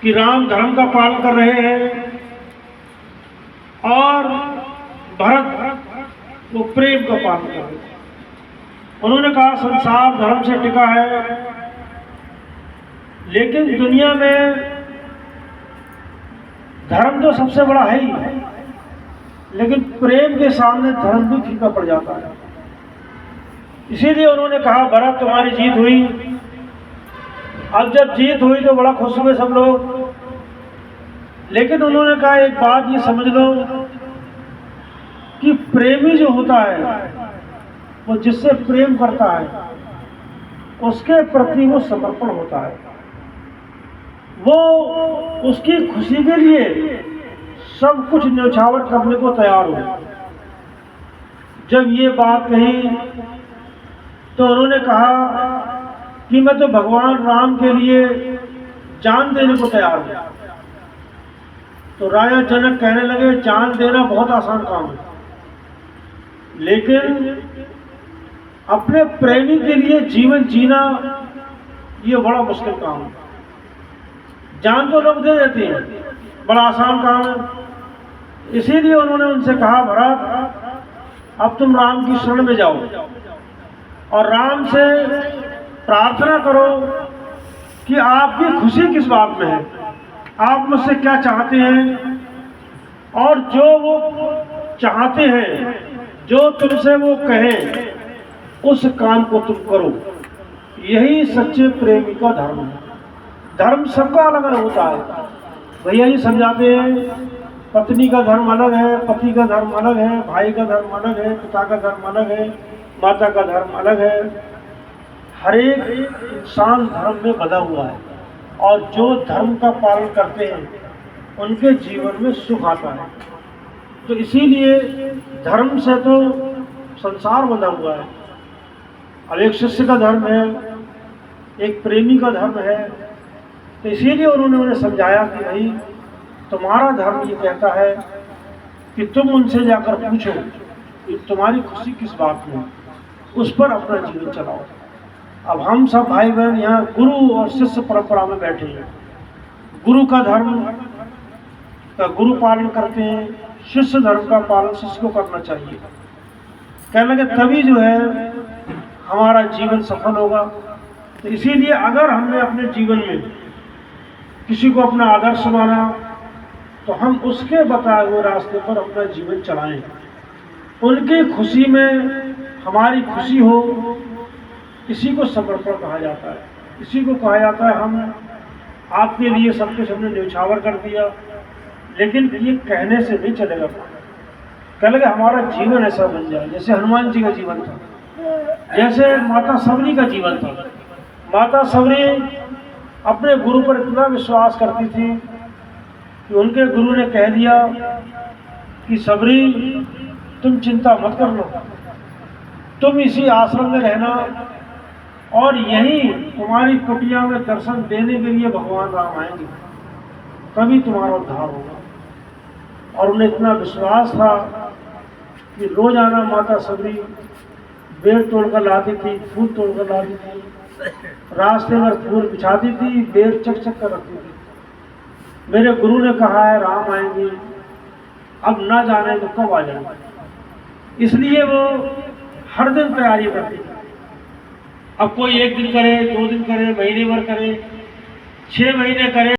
कि राम धर्म का पालन कर रहे हैं और भरत वो प्रेम का पालन कर रहे हैं। उन्होंने कहा संसार धर्म से टिका है, लेकिन दुनिया में धर्म तो सबसे बड़ा है ही, लेकिन प्रेम के सामने धर्म भी फीका पड़ जाता है। इसीलिए उन्होंने कहा भरत तुम्हारी जीत हुई। अब जब जीत हुई तो बड़ा खुश हुए सब लोग, लेकिन उन्होंने कहा एक बात ये समझ लो कि प्रेमी जो होता है वो जिससे प्रेम करता है उसके प्रति वो समर्पण होता है, वो उसकी खुशी के लिए सब कुछ न्यौछावर करने को तैयार हो। जब ये बात कही तो उन्होंने कहा कि मैं तो भगवान राम के लिए जान देने को तैयार हूं। तो राजा जनक कहने लगे जान देना बहुत आसान काम है, लेकिन अपने प्रेमी के लिए जीवन जीना ये बड़ा मुश्किल काम है। जान तो लोग दे देते हैं, बड़ा आसान काम है। इसीलिए उन्होंने उनसे कहा भरत अब तुम राम की शरण में जाओ और राम से प्रार्थना करो कि आपकी खुशी किस बात में है, आप मुझसे क्या चाहते हैं, और जो वो चाहते हैं, जो तुमसे वो कहें, उस काम को तुम करो। यही सच्चे प्रेमी का धर्म है। धर्म सबका अलग अलग होता है। भैया जी समझाते हैं पत्नी का धर्म अलग है, पति का धर्म अलग है, भाई का धर्म अलग है, पिता का धर्म अलग है, माता का धर्म अलग है। हर एक इंसान धर्म में बंधा हुआ है और जो धर्म का पालन करते हैं उनके जीवन में सुख आता है। तो इसीलिए धर्म से तो संसार बंधा हुआ है। अब एक शिष्य का धर्म है, एक प्रेमी का धर्म है। तो इसीलिए उन्होंने उन्हें समझाया कि भाई तुम्हारा धर्म ये कहता है कि तुम उनसे जाकर पूछो कि तुम्हारी खुशी किस बात में, उस पर अपना जीवन चलाओ। अब हम सब भाई बहन यहाँ गुरु और शिष्य परंपरा में बैठे हैं। गुरु का धर्म का गुरु पालन करते हैं, शिष्य धर्म का पालन शिष्य को करना चाहिए। कहने लगे तभी जो है हमारा जीवन सफल होगा। तो इसीलिए अगर हमने अपने जीवन में किसी को अपना आदर्श माना तो हम उसके बताए हुए रास्ते पर अपना जीवन चलाएं। उनकी खुशी में हमारी खुशी हो, इसी को समर्पण कहा जाता है। इसी को कहा जाता है हम आपके लिए सब कुछ हमने न्यौछावर कर दिया। लेकिन ये कहने से नहीं चलेगा। कह लगे हमारा जीवन ऐसा बन जाए जैसे हनुमान जी का जीवन था, जैसे माता सबरी का जीवन था। माता सबरी अपने गुरु पर इतना विश्वास करती थी कि उनके गुरु ने कह दिया कि सबरी तुम चिंता मत कर लो, तुम इसी आश्रम में रहना और यहीं तुम्हारी कुटिया में दर्शन देने के लिए भगवान राम आएंगे, तभी तुम्हारा उद्धार होगा। और उन्हें इतना विश्वास था कि रोजाना माता सबरी बेर तोड़कर लाती थी, फूल तोड़कर लाती थी, रास्ते में फूल बिछाती थी, बेर चक चक कर रखती थी। मेरे गुरु ने कहा है राम आएंगे, अब ना जाने तो कब आ जाएंगे। इसलिए वो हर दिन तैयारी करती थी। अब कोई एक दिन करे, 2 दिन करे, महीने भर करे, 6 महीने करे।